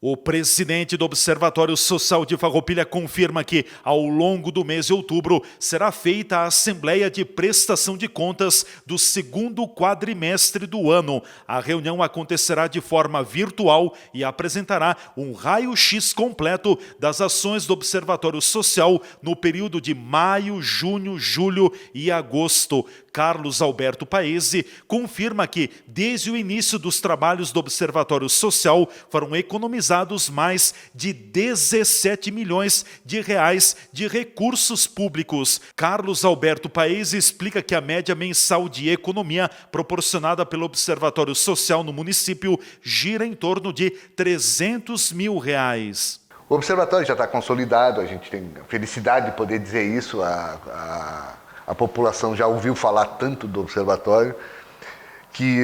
O presidente do Observatório Social de Farroupilha confirma que, ao longo do mês de outubro, será feita a Assembleia de Prestação de Contas do segundo quadrimestre do ano. A reunião acontecerá de forma virtual e apresentará um raio-x completo das ações do Observatório Social no período de maio, junho, julho e agosto. Carlos Alberto Paese confirma que, desde o início dos trabalhos do Observatório Social, foram economizados mais de 17 milhões de reais de recursos públicos. Carlos Alberto Paese explica que a média mensal de economia proporcionada pelo Observatório Social no município gira em torno de 300 mil reais. O Observatório já está consolidado, a gente tem a felicidade de poder dizer isso, a população já ouviu falar tanto do Observatório que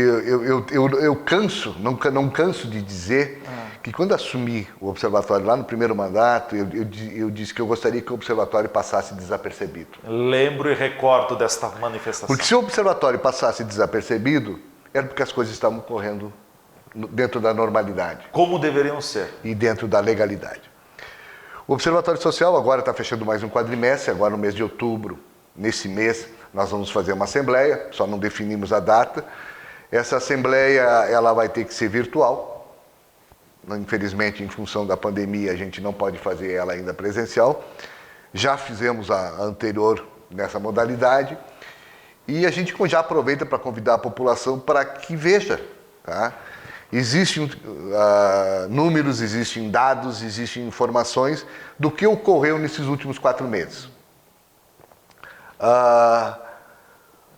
eu canso, não canso de dizer que quando assumi o Observatório lá no primeiro mandato, eu disse que eu gostaria que o Observatório passasse desapercebido. Lembro e recordo desta manifestação. Porque se o Observatório passasse desapercebido, era porque as coisas estavam correndo dentro da normalidade. Como deveriam ser. E dentro da legalidade. O Observatório Social agora está fechando mais um quadrimestre, agora no mês de outubro. Nesse mês nós vamos fazer uma assembleia, só não definimos a data. Essa assembleia ela vai ter que ser virtual. Infelizmente, em função da pandemia, a gente não pode fazer ela ainda presencial. Já fizemos a anterior nessa modalidade. E a gente já aproveita para convidar a população para que veja. Tá? Existem números, existem dados, existem informações do que ocorreu nesses últimos 4 meses.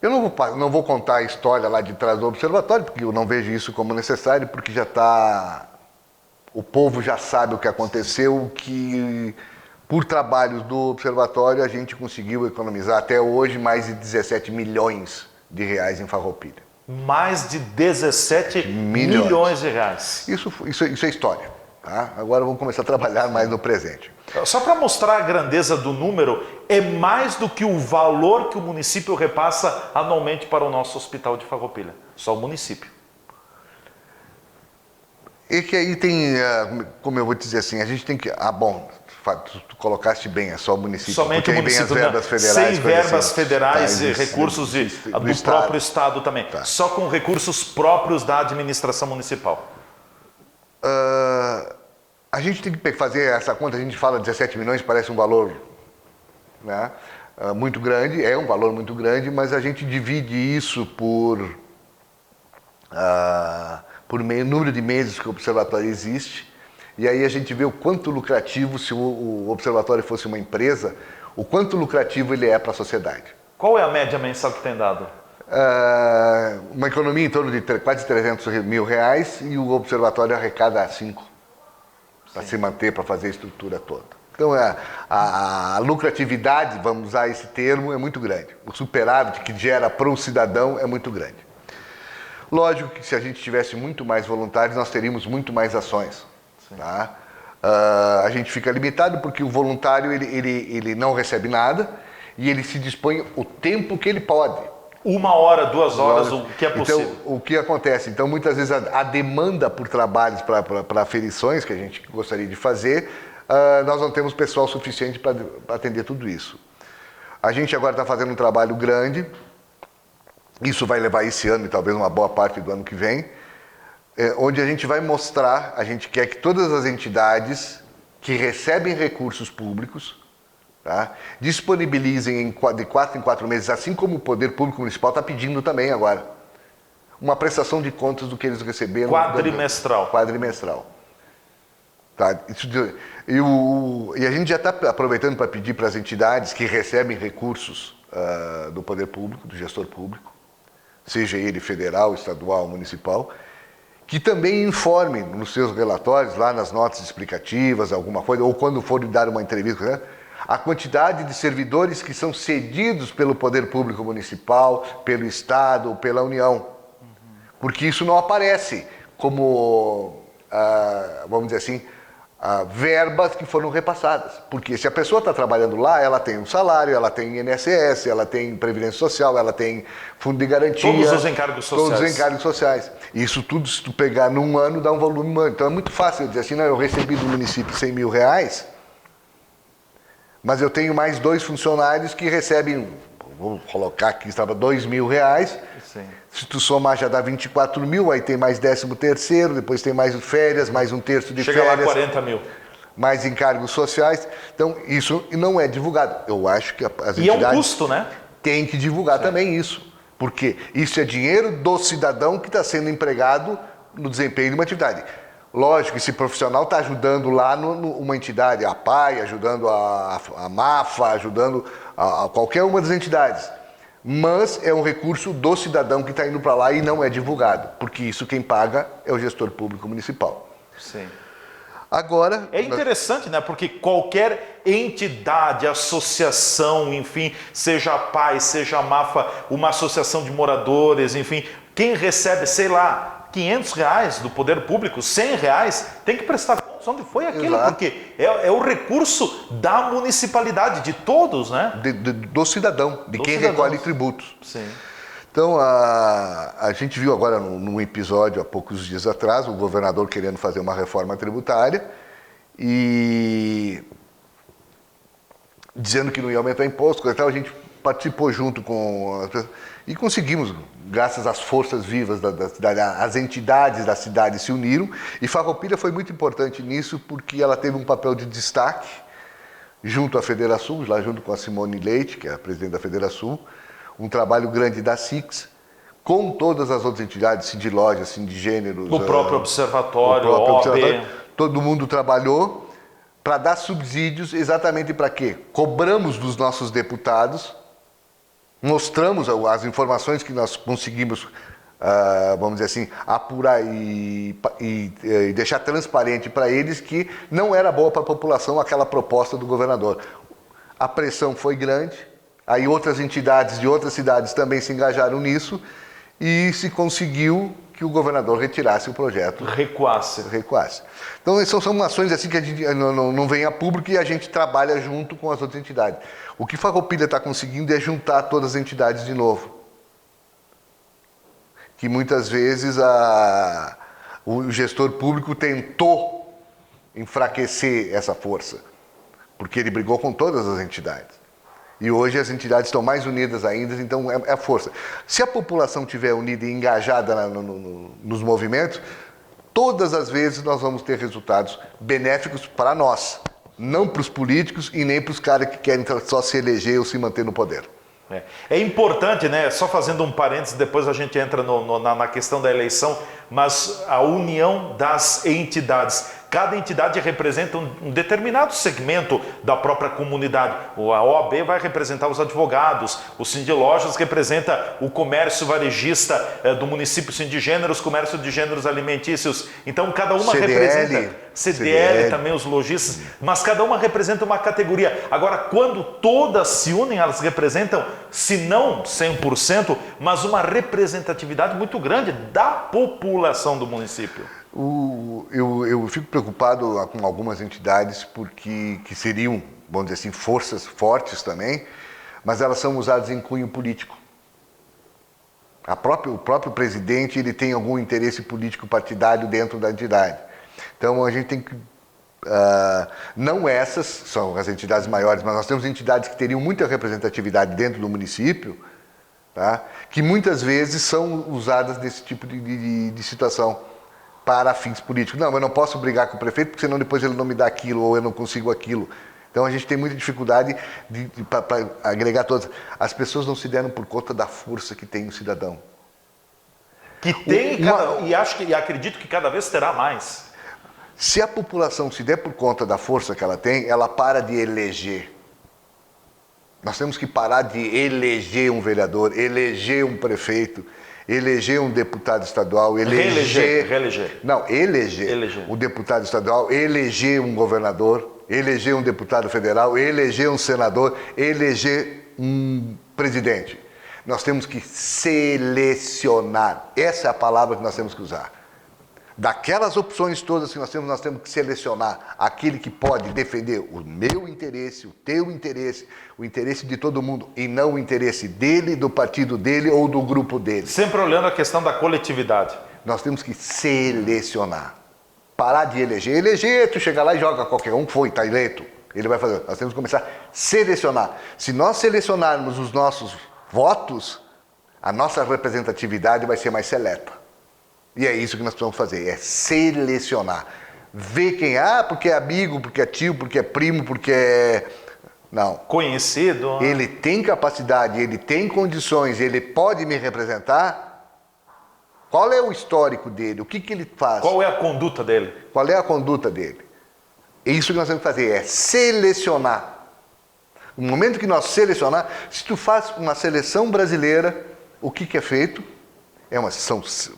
Eu não vou contar a história lá de trás do Observatório, porque eu não vejo isso como necessário, porque já está... O povo já sabe o que aconteceu, que por trabalhos do Observatório a gente conseguiu economizar até hoje mais de 17 milhões de reais em Farroupilha. Mais de 17 milhões de reais. Isso é história. Tá? Agora vamos começar a trabalhar mais no presente. Só para mostrar a grandeza do número, é mais do que o valor que o município repassa anualmente para o nosso hospital de Farroupilha. Só o município. E que aí tem, como eu vou dizer assim, a gente tem que... bom, tu colocaste bem, é só o município. Somente o município, porque aí vem as verbas federais. Sem verbas assim, federais e recursos do próprio Estado também. Tá. Só com recursos próprios da administração municipal. A gente tem que fazer essa conta, a gente fala 17 milhões, parece um valor, né, muito grande, é um valor muito grande, mas a gente divide isso por número de meses que o Observatório existe, e aí a gente vê o quanto lucrativo, se o Observatório fosse uma empresa, o quanto lucrativo ele é para a sociedade. Qual é a média mensal que tem dado? Uma economia em torno de quase 300 mil reais e o Observatório arrecada 5 para se manter, para fazer a estrutura toda. Então a lucratividade, vamos usar esse termo, é muito grande. O superávit que gera para o cidadão é muito grande. Lógico que se a gente tivesse muito mais voluntários, nós teríamos muito mais ações. Tá? A gente fica limitado porque o voluntário ele não recebe nada e ele se dispõe o tempo que ele pode. 1 hora, 2 horas, o que é possível. Então, o que acontece? Então, muitas vezes a demanda por trabalhos para aferições que a gente gostaria de fazer, nós não temos pessoal suficiente para atender tudo isso. A gente agora está fazendo um trabalho grande, isso vai levar esse ano e talvez uma boa parte do ano que vem, onde a gente vai mostrar, a gente quer que todas as entidades que recebem recursos públicos, tá, disponibilizem de 4 em 4 meses, assim como o Poder Público Municipal está pedindo também agora, uma prestação de contas do que eles receberam. Quadrimestral. Quadrimestral. Tá? E a gente já está aproveitando para pedir para as entidades que recebem recursos do Poder Público, do gestor público, seja ele federal, estadual, municipal, que também informem nos seus relatórios, lá nas notas explicativas, alguma coisa, ou quando for dar uma entrevista, né, a quantidade de servidores que são cedidos pelo Poder Público Municipal, pelo Estado, pela União. Porque isso não aparece como, vamos dizer assim, verbas que foram repassadas. Porque se a pessoa está trabalhando lá, ela tem um salário, ela tem INSS, ela tem Previdência Social, ela tem Fundo de Garantia. Todos os encargos sociais. Todos os encargos sociais. Isso tudo, se tu pegar num ano, dá um volume humano. Então é muito fácil eu dizer assim, não, eu recebi do município 100 mil reais, mas eu tenho mais 2 funcionários que recebem, vou colocar aqui, estava 2 mil reais. Sim. Se tu somar já dá 24 mil, aí tem mais 13º, depois tem mais férias, mais 1/3 de Chega férias. lá 40 mil. Mais encargos sociais. Então, isso não é divulgado. Eu acho que as entidades... E é um custo, né? Tem que divulgar também isso. Porque isso é dinheiro do cidadão que está sendo empregado no desempenho de uma atividade. Lógico, esse profissional está ajudando lá uma entidade, a PAI, ajudando a MAFA, ajudando a qualquer uma das entidades. Mas é um recurso do cidadão que está indo para lá e não é divulgado, porque isso quem paga é o gestor público municipal. Sim. Agora... É interessante, né? Porque qualquer entidade, associação, enfim, seja a PAI, seja a MAFA, uma associação de moradores, enfim, quem recebe, sei lá, 500 reais do poder público, 100 reais, tem que prestar conta onde foi aquilo, Exato. porque é o recurso da municipalidade, de todos, né? Do cidadão, de quem recolhe tributos. Sim. Então, a gente viu agora num episódio, há poucos dias atrás, o governador querendo fazer uma reforma tributária e dizendo que não ia aumentar imposto, então a gente participou junto com... E conseguimos, graças às forças vivas da cidade, as entidades da cidade se uniram, e Farroupilha foi muito importante nisso, porque ela teve um papel de destaque junto à Federação, lá junto com a Simone Leite, que é a presidente da Federação, um trabalho grande da SIX, com todas as outras entidades, Sindilojas, Sindigêneros... O próprio observatório, OAB. Todo mundo trabalhou para dar subsídios exatamente para quê? Cobramos dos nossos deputados, mostramos as informações que nós conseguimos, vamos dizer assim, apurar e deixar transparente para eles que não era boa para a população aquela proposta do governador. A pressão foi grande, aí outras entidades de outras cidades também se engajaram nisso e se conseguiu que o governador retirasse o projeto. Recuasse. Então, são ações assim que a gente não vem a público e a gente trabalha junto com as outras entidades. O que Farroupilha está conseguindo é juntar todas as entidades de novo. Que muitas vezes o gestor público tentou enfraquecer essa força, porque ele brigou com todas as entidades. E hoje as entidades estão mais unidas ainda, então é a força. Se a população estiver unida e engajada nos movimentos, todas as vezes nós vamos ter resultados benéficos para nós, não para os políticos e nem para os caras que querem só se eleger ou se manter no poder. É importante, né? Só fazendo um parênteses, depois a gente entra na questão da eleição, mas a união das entidades. Cada entidade representa um determinado segmento da própria comunidade. A OAB vai representar os advogados, o Sindilojas representa o comércio varejista do município Sindigêneros, comércio de gêneros alimentícios. Então, cada uma representa... CDL, também os lojistas, mas cada uma representa uma categoria. Agora, quando todas se unem, elas representam, se não 100%, mas uma representatividade muito grande da população do município. Eu fico preocupado com algumas entidades que seriam, vamos dizer assim, forças fortes também, mas elas são usadas em cunho político. O próprio presidente ele tem algum interesse político partidário dentro da entidade. Então a gente tem que... não essas são as entidades maiores, mas nós temos entidades que teriam muita representatividade dentro do município, tá? Que muitas vezes são usadas nesse tipo de situação para fins políticos. Não, eu não posso brigar com o prefeito, porque senão depois ele não me dá aquilo ou eu não consigo aquilo. Então a gente tem muita dificuldade para agregar todas. As pessoas não se deram por conta da força que tem o cidadão. Que tem, e acredito que cada vez terá mais. Se a população se der por conta da força que ela tem, ela para de eleger. Nós temos que parar de eleger um vereador, eleger um prefeito, eleger um deputado estadual, Reeleger. Não, eleger um deputado estadual, eleger um governador, eleger um deputado federal, eleger um senador, eleger um presidente. Nós temos que selecionar. Essa é a palavra que nós temos que usar. daquelas opções todas que nós temos que selecionar aquele que pode defender o meu interesse, o teu interesse, o interesse de todo mundo e não o interesse dele, do partido dele ou do grupo dele. Sempre olhando a questão da coletividade. Nós temos que selecionar. Parar de eleger. Eleger, tu chega lá e joga qualquer um, foi, está eleito. Ele vai fazer. Nós temos que começar a selecionar. Se nós selecionarmos os nossos votos, a nossa representatividade vai ser mais seleta. E é isso que nós precisamos fazer, é selecionar. Ver quem porque é amigo, porque é tio, porque é primo, porque é... Não. Conhecido. Ele tem capacidade, ele tem condições, ele pode me representar. Qual é o histórico dele? O que ele faz? Qual é a conduta dele? Qual é a conduta dele? É isso que nós temos que fazer, é selecionar. No momento que nós selecionar, se tu faz uma seleção brasileira, o que é feito?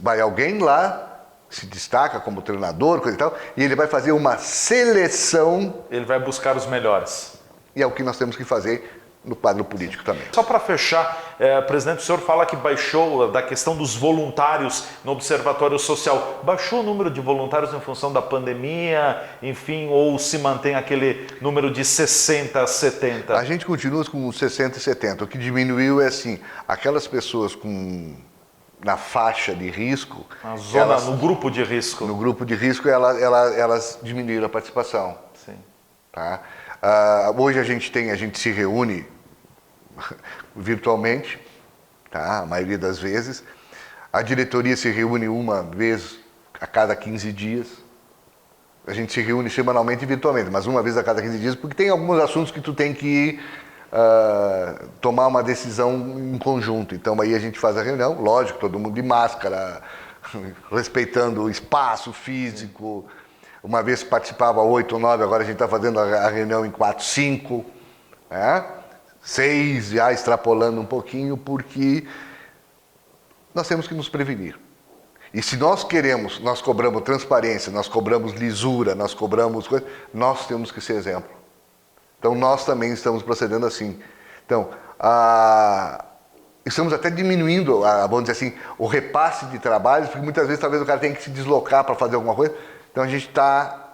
Vai alguém lá, se destaca como treinador, coisa e tal, e ele vai fazer uma seleção. Ele vai buscar os melhores. E é o que nós temos que fazer no quadro político também. Só para fechar, presidente, o senhor fala que baixou da questão dos voluntários no Observatório Social. Baixou o número de voluntários em função da pandemia, enfim, ou se mantém aquele número de 60, 70? A gente continua com 60 e 70. O que diminuiu é assim, aquelas pessoas na faixa de risco... No grupo de risco. No grupo de risco, elas diminuíram a participação. Sim. Tá? Hoje a gente se reúne virtualmente, tá? A maioria das vezes. A diretoria se reúne uma vez a cada 15 dias. A gente se reúne semanalmente e virtualmente, mas uma vez a cada 15 dias, porque tem alguns assuntos que tu tem que tomar uma decisão em conjunto. Então aí a gente faz a reunião, lógico, todo mundo de máscara, respeitando o espaço físico. Uma vez participava 8 ou 9, agora a gente está fazendo a reunião em 4, 5, 6, já extrapolando um pouquinho, porque nós temos que nos prevenir. E se nós cobramos transparência, nós cobramos lisura, nós cobramos coisas, nós temos que ser exemplo. Então nós também estamos procedendo assim. Então, estamos até diminuindo, vamos dizer assim, o repasse de trabalhos, porque muitas vezes talvez o cara tenha que se deslocar para fazer alguma coisa. Então a gente está,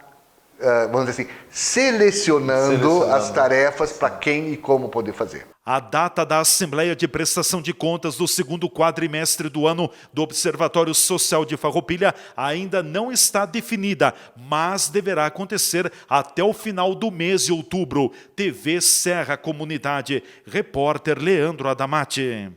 vamos dizer assim, selecionando as tarefas para quem e como poder fazer. A data da Assembleia de Prestação de Contas do segundo quadrimestre do ano do Observatório Social de Farroupilha ainda não está definida, mas deverá acontecer até o final do mês de outubro. TV Serra Comunidade, repórter Leandro Adamati.